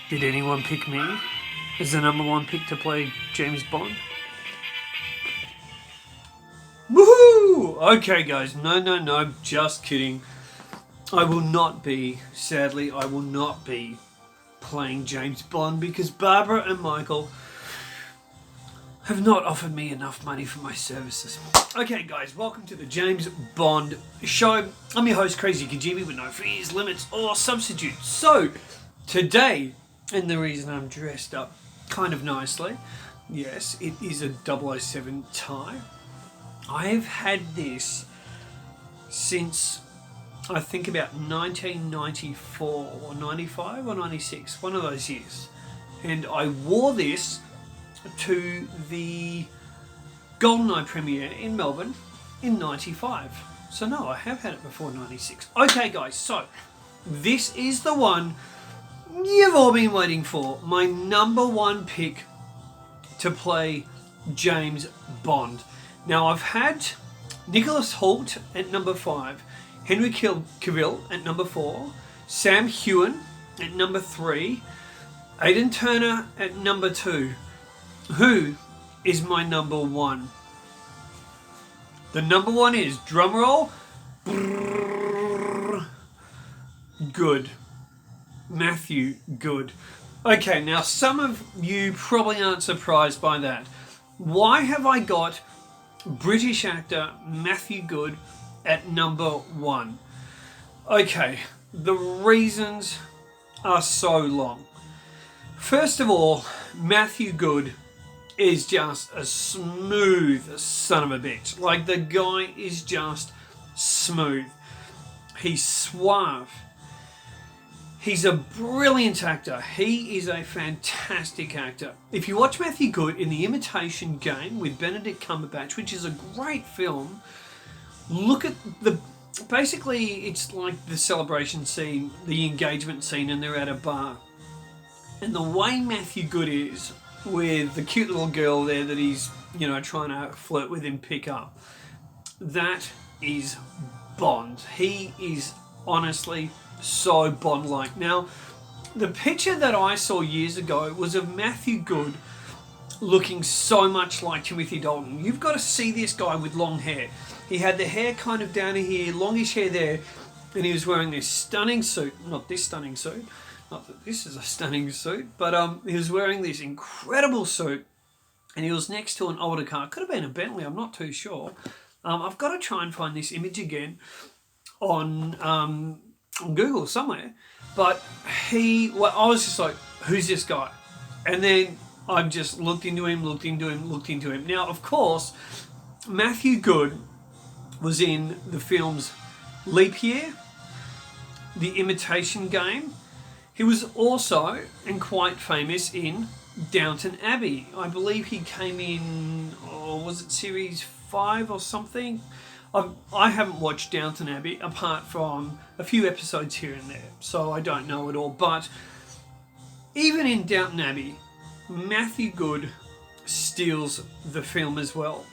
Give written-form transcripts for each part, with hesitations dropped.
Did anyone pick me as the number one pick to play James Bond? Woohoo! Okay, guys, no, just kidding. I will not be, sadly, I will not be playing James Bond because Barbara and Michael have not offered me enough money for my services. Okay, guys, welcome to the James Bond show. I'm your host, Krazy Kajeevie, with no fees, limits, or substitutes. So, today, and the reason I'm dressed up kind of nicely, yes, it is a 007 tie. I have had this since, I think, about 1994 or 95 or 96, one of those years. And I wore this to the GoldenEye premiere in Melbourne in 95. So no, I have had it before 96. Okay, guys, so this is the one you've all been waiting for. My number one pick to play James Bond. Now, I've had Nicholas Hoult at number 5, Henry Cavill at number 4, Sam Heughan at number 3, Aidan Turner at number 2. Who is my number one? The number one is, drumroll, Goode. Matthew Goode. Okay, now some of you probably aren't surprised by that. Why have I got British actor Matthew Goode at number 1? Okay, the reasons are so long. First of all, Matthew Goode is just a smooth son of a bitch. Like, the guy is just smooth. He's suave. He's a brilliant actor. He is a fantastic actor. If you watch Matthew Goode in The Imitation Game with Benedict Cumberbatch, which is a great film, look at the... Basically, it's like the celebration scene, the engagement scene, and they're at a bar. And the way Matthew Goode is with the cute little girl there that he's, trying to flirt with and pick up, that is Bond. He is honestly so Bond-like. Now, the picture that I saw years ago was of Matthew Goode looking so much like Timothy Dalton. You've got to see this guy with long hair. He had the hair kind of down here, longish hair there, and he was wearing this stunning suit. Not this stunning suit. Not that this is a stunning suit, but he was wearing this incredible suit, and he was next to an older car. Could have been a Bentley, I'm not too sure. I've got to try and find this image again on Google somewhere. But I was just like, who's this guy? And then I just looked into him. Now, of course, Matthew Goode was in the films Leap Year, The Imitation Game. He was also, and quite famous, in Downton Abbey. I believe he came in, was it series 5 or something? I haven't watched Downton Abbey apart from a few episodes here and there, so I don't know it all. But even in Downton Abbey, Matthew Goode steals the film as well.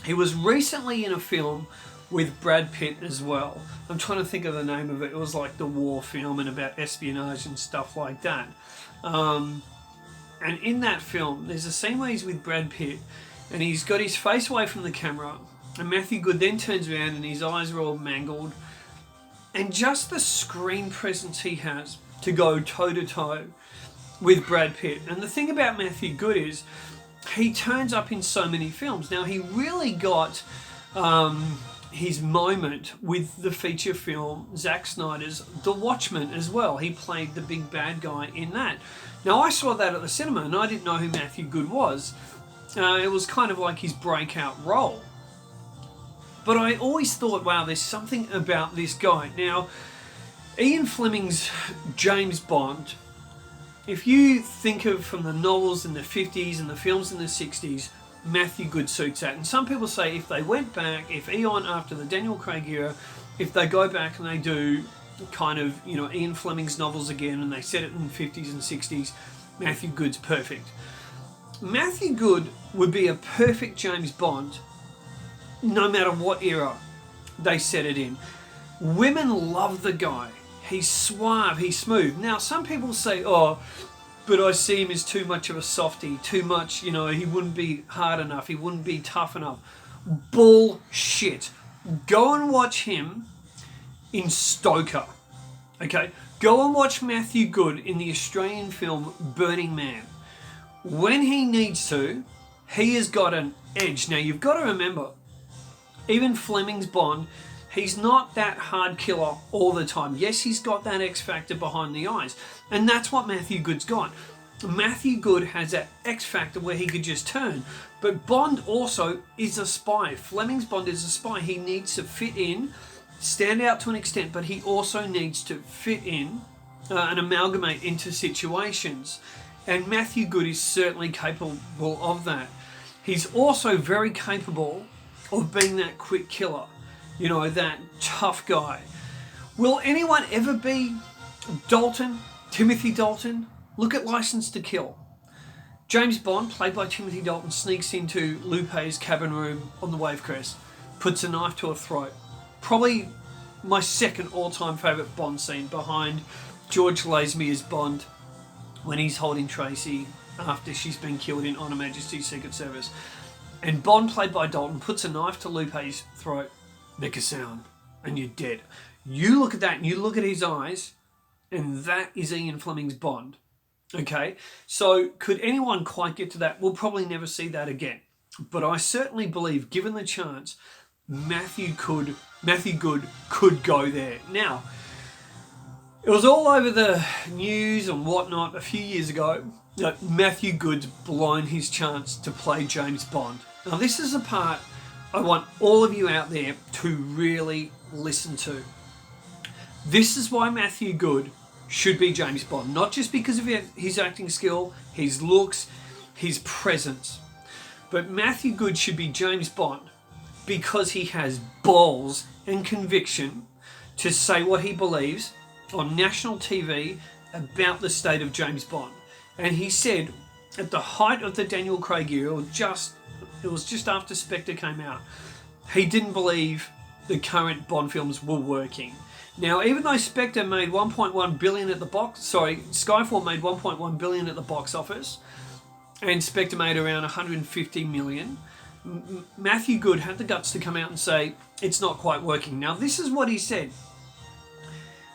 He was recently in a film with Brad Pitt as well. I'm trying to think of the name of it. It was like the war film and about espionage and stuff like that. And in that film, there's a scene where he's with Brad Pitt and he's got his face away from the camera, and Matthew Goode then turns around and his eyes are all mangled. And just the screen presence he has to go toe-to-toe with Brad Pitt. And the thing about Matthew Goode is he turns up in so many films. Now, he really got his moment with the feature film Zack Snyder's The Watchmen as well. He played the big bad guy in that. Now, I saw that at the cinema and I didn't know who Matthew Goode was. It was kind of like his breakout role. But I always thought, wow, there's something about this guy. Now, Ian Fleming's James Bond, if you think of from the novels in the 50s and the films in the 60s, Matthew Goode suits that. And some people say if they went back, if Eon, after the Daniel Craig era, if they go back and they do kind of, Ian Fleming's novels again and they set it in the 50s and 60s, Matthew Goode's perfect. Matthew Goode would be a perfect James Bond no matter what era they set it in. Women love the guy. He's suave, he's smooth. Now, some people say, oh, but I see him as too much of a softie, too much, you know, he wouldn't be hard enough, he wouldn't be tough enough. Bullshit. Go and watch him in Stoker. Okay? Go and watch Matthew Goode in the Australian film Burning Man. When he needs to, he has got an edge. Now, you've got to remember, even Fleming's Bond, he's not that hard killer all the time. Yes, he's got that X factor behind the eyes. And that's what Matthew Goode's got. Matthew Goode has that X factor where he could just turn. But Bond also is a spy. Fleming's Bond is a spy. He needs to fit in, stand out to an extent, but he also needs to fit in and amalgamate into situations. And Matthew Goode is certainly capable of that. He's also very capable of being that quick killer. You know, that tough guy. Will anyone ever be Dalton? Timothy Dalton? Look at License to Kill. James Bond, played by Timothy Dalton, sneaks into Lupe's cabin room on the Wave Crest, puts a knife to her throat. Probably my second all-time favourite Bond scene, behind George Lazenby's Bond when he's holding Tracy after she's been killed in On Her Majesty's Secret Service. And Bond, played by Dalton, puts a knife to Lupe's throat. Make a sound, and you're dead. You look at that, and you look at his eyes, and that is Ian Fleming's Bond. Okay? So, could anyone quite get to that? We'll probably never see that again. But I certainly believe, given the chance, Matthew Goode could go there. Now, it was all over the news and whatnot a few years ago that Matthew Goode's blown his chance to play James Bond. Now, this is the part I want all of you out there to really listen to. This is why Matthew Goode should be James Bond. Not just because of his acting skill, his looks, his presence. But Matthew Goode should be James Bond because he has balls and conviction to say what he believes on national TV about the state of James Bond. And he said, at the height of the Daniel Craig era, it was just after Spectre came out, he didn't believe the current Bond films were working. Now, even though Spectre made 1.1 billion at the box, Skyfall made 1.1 billion at the box office, and Spectre made around 150 million, Matthew Goode had the guts to come out and say, it's not quite working. Now, this is what he said.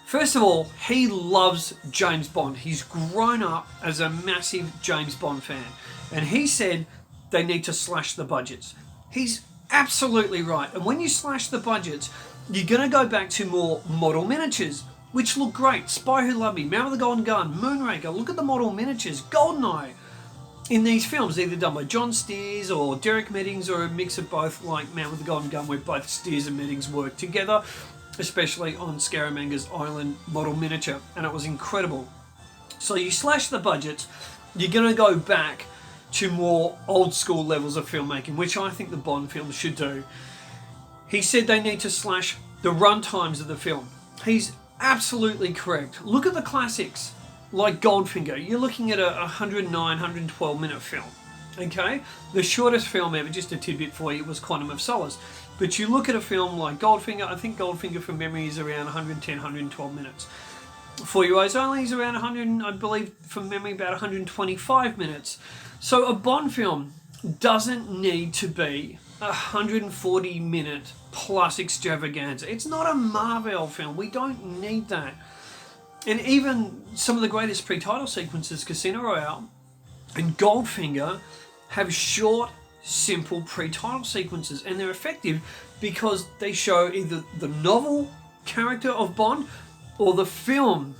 First of all, he loves James Bond. He's grown up as a massive James Bond fan. And he said they need to slash the budgets. He's absolutely right. And when you slash the budgets, you're going to go back to more model miniatures, which look great. Spy Who Loved Me, Man with the Golden Gun, Moonraker. Look at the model miniatures. Goldeneye. In these films, either done by John Steers or Derek Meddings, or a mix of both, like Man with the Golden Gun, where both Steers and Meddings work together, especially on Scaramanga's Island model miniature, and it was incredible. So you slash the budgets, you're going to go back to more old school levels of filmmaking, which I think the Bond films should do. He said they need to slash the run times of the film. He's absolutely correct. Look at the classics, like Goldfinger. You're looking at a 109, 112 minute film. Okay? The shortest film ever, just a tidbit for you, was Quantum of Solace. But you look at a film like Goldfinger, I think Goldfinger from memory is around 110, 112 minutes. For Your Eyes Only is around 100, I believe, from memory, about 125 minutes. So a Bond film doesn't need to be 140 minute plus extravaganza. It's not a Marvel film. We don't need that. And even some of the greatest pre-title sequences, Casino Royale and Goldfinger, have short, simple pre-title sequences, and they're effective because they show either the novel character of Bond or the film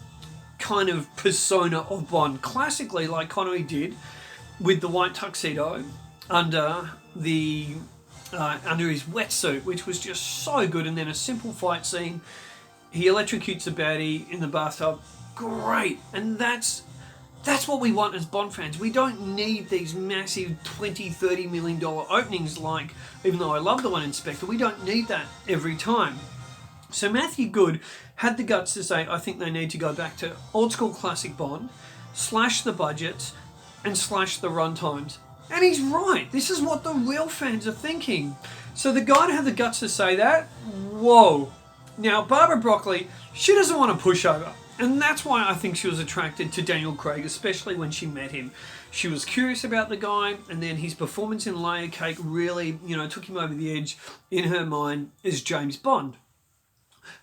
kind of persona of Bond, classically like Connery did with the white tuxedo under his wetsuit, which was just so good. And then a simple fight scene, he electrocutes a baddie in the bathtub. Great. And that's what we want as Bond fans. We don't need these massive $20-30 million openings, like, even though I love the one in Spectre, we don't need that every time. So Matthew Goode had the guts to say, I think they need to go back to old school classic Bond, slash the budgets, and slash the run times. And he's right. This is what the real fans are thinking. So the guy to have the guts to say that, whoa, Now, Barbara Broccoli, she doesn't want a pushover. And that's why I think she was attracted to Daniel Craig, especially when she met him. She was curious about the guy, and then his performance in Layer Cake really, took him over the edge in her mind as James Bond.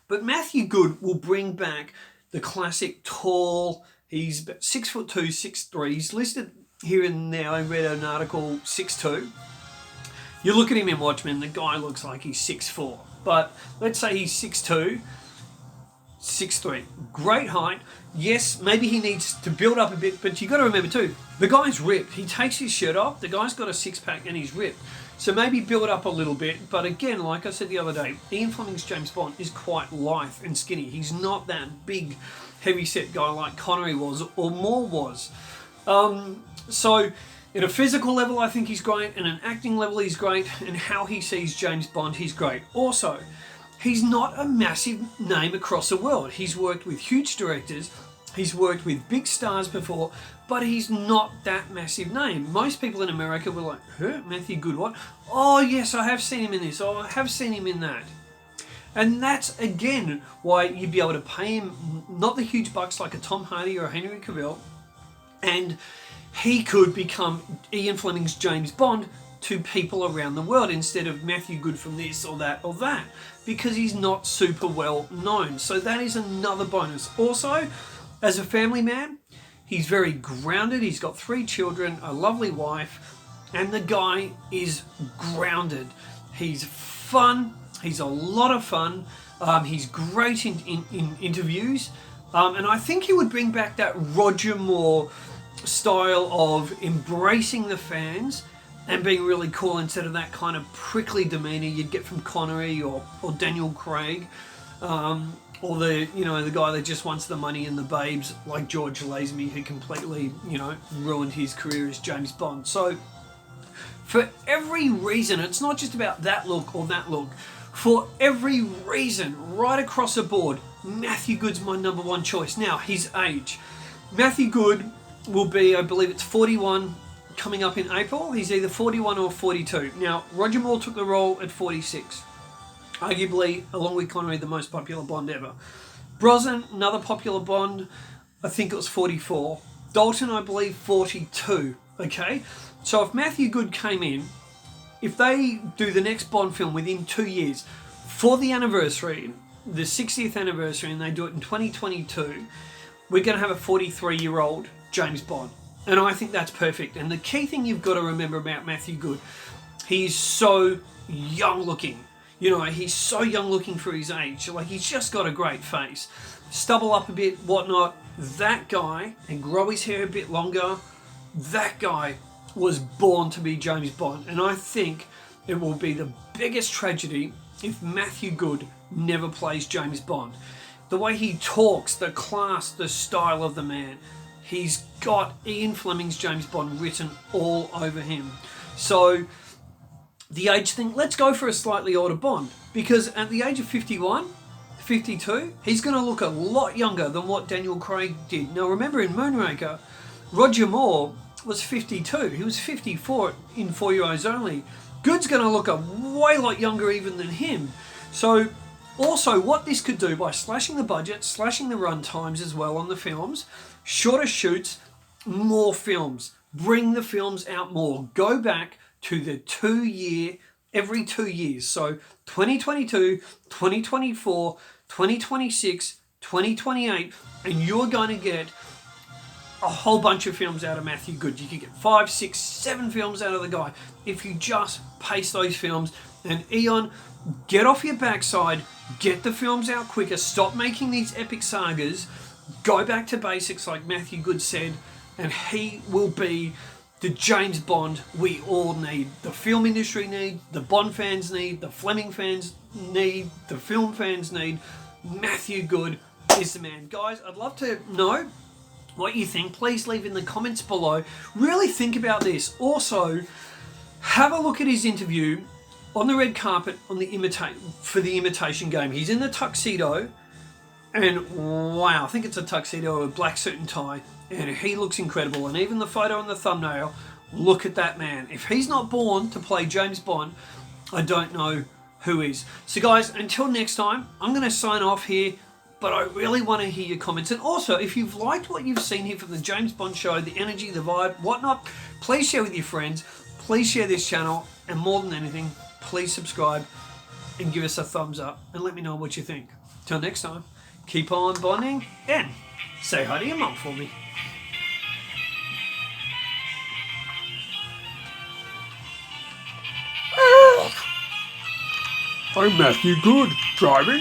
But Matthew Goode will bring back the classic tall, he's 6'2", 6'3". He's listed here and now, I read an article, 6'2". You look at him in Watchmen, the guy looks like he's 6'4". But let's say he's 6'2", 6'3". Great height. Yes, maybe he needs to build up a bit, but you got to remember too, the guy's ripped. He takes his shirt off, the guy's got a six-pack and he's ripped. So maybe build up a little bit, but again, like I said the other day, Ian Fleming's James Bond is quite lithe and skinny. He's not that big, heavy-set guy like Connery was or Moore was. So at a physical level, I think he's great, and an acting level, he's great, and how he sees James Bond, he's great. Also, he's not a massive name across the world. He's worked with huge directors, he's worked with big stars before, but he's not that massive name. Most people in America were like, huh, Matthew Goode, what? Oh yes, I have seen him in this, oh I have seen him in that. And that's, again, why you'd be able to pay him not the huge bucks like a Tom Hardy or a Henry Cavill, and he could become Ian Fleming's James Bond to people around the world instead of Matthew Goode from this or that or that, because he's not super well known. So that is another bonus. Also, as a family man, he's very grounded. He's got 3 children, a lovely wife, and the guy is grounded. He's fun. He's a lot of fun. He's great in interviews. And I think he would bring back that Roger Moore style of embracing the fans and being really cool instead of that kind of prickly demeanour you'd get from Connery or Daniel Craig, or the guy that just wants the money and the babes like George Lazenby, who completely ruined his career as James Bond. So for every reason, it's not just about that look or that look. For every reason, right across the board, Matthew Goode's my number one choice. Now, his age. Matthew Goode will be, I believe it's 41 coming up in April. He's either 41 or 42. Now, Roger Moore took the role at 46. Arguably, along with Connery, the most popular Bond ever. Brosnan, another popular Bond, I think it was 44. Dalton, I believe, 42. Okay? So if Matthew Goode came in, if they do the next Bond film within 2 years, for the anniversary, the 60th anniversary, and they do it in 2022, we're going to have a 43-year-old James Bond. And I think that's perfect. And the key thing you've got to remember about Matthew Goode, he's so young looking. He's so young looking for his age. Like, he's just got a great face. Stubble up a bit, whatnot. That guy, and grow his hair a bit longer, that guy was born to be James Bond. And I think it will be the biggest tragedy if Matthew Goode never plays James Bond. The way he talks, the class, the style of the man. He's got Ian Fleming's James Bond written all over him. So, the age thing, let's go for a slightly older Bond. Because at the age of 51, 52, he's going to look a lot younger than what Daniel Craig did. Now remember, in Moonraker, Roger Moore was 52. He was 54 in For Your Eyes Only. Goode's going to look a way lot younger even than him. So, also, what this could do by slashing the budget, slashing the run times as well on the films, shorter shoots, more films. Bring the films out more. Go back to the 2 year, every 2 years. So 2022, 2024, 2026, 2028, and you're going to get a whole bunch of films out of Matthew Goode. You could get 5, 6, 7 films out of the guy if you just pace those films. And Eon, get off your backside, get the films out quicker, stop making these epic sagas, go back to basics like Matthew Goode said, and he will be the James Bond we all need. The film industry need, the Bond fans need, the Fleming fans need, the film fans need. Matthew Goode is the man. Guys, I'd love to know what you think. Please leave in the comments below. Really think about this. Also, have a look at his interview on the red carpet for the Imitation Game. He's in the tuxedo, and wow, I think it's a tuxedo, a black suit and tie, and he looks incredible. And even the photo on the thumbnail, look at that man. If he's not born to play James Bond, I don't know who is. So guys, until next time, I'm going to sign off here, but I really want to hear your comments. And also, if you've liked what you've seen here from the James Bond show, the energy, the vibe, whatnot, please share with your friends. Please share this channel, and more than anything, please subscribe and give us a thumbs up and let me know what you think. Till next time, keep on bonding and say hi to your mum for me. I'm Matthew Goode, driving.